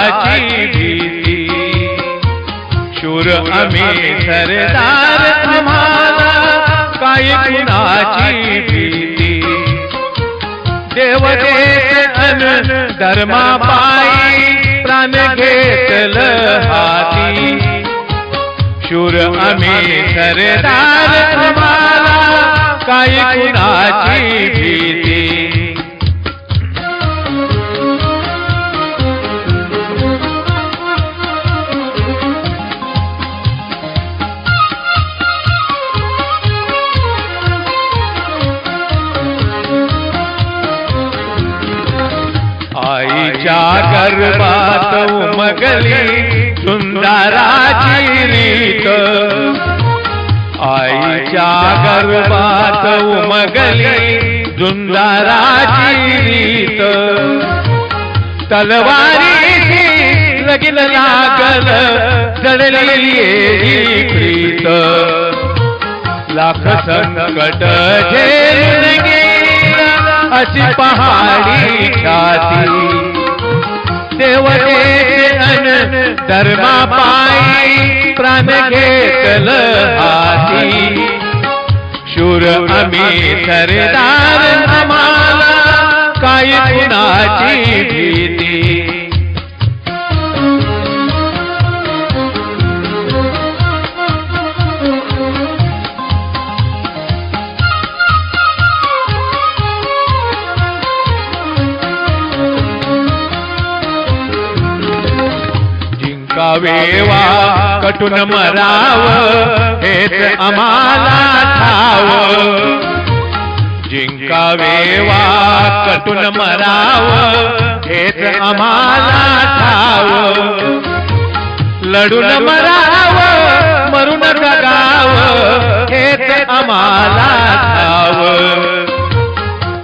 कुणाची भीती, शूर आम्ही सरदार आम्हाला काय कुणाची भीती, देवदेश अन धर्मा पायी प्राण घेतलं हाती, शूर आम्ही सरदार आम्हाला काय कुणाची भीती। आईच्या गर्भात उमगली सुंदराची रीत, आईच्या गर्भात उमगली सुंदराची रीत, तलवारीची लगीन लागल जडलेली ही प्रीत, लाख संकट झेलून गेला अशी पहाडी छाती, देवदेश अन धर्मा पायी प्राण घेतलं हाती, शूर आम्ही सरदार आम्हाला काय कुणाची भीती। जिंकावेवा कटून मराव हेच आम्हाला ठाव, जिंकावेवा कटून मराव हेच आम्हाला ठाव, लढून मराव मरून जगाव हेच आम्हाला ठाव,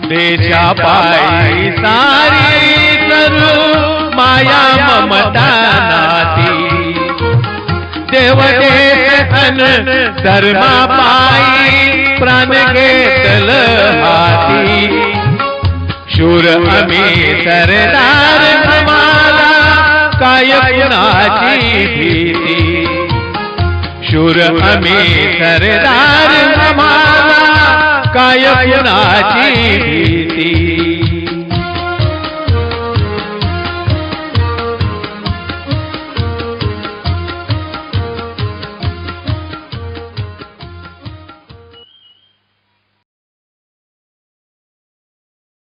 देशा पायी सारी करू माया ममता नाती, देवदेश अन धर्मा पायी प्राण घेतलं हाती, शूर आम्ही सरदार आम्हाला काय कुणाची भीती, शूर आम्ही सरदार आम्हाला काय कुणाची भीती।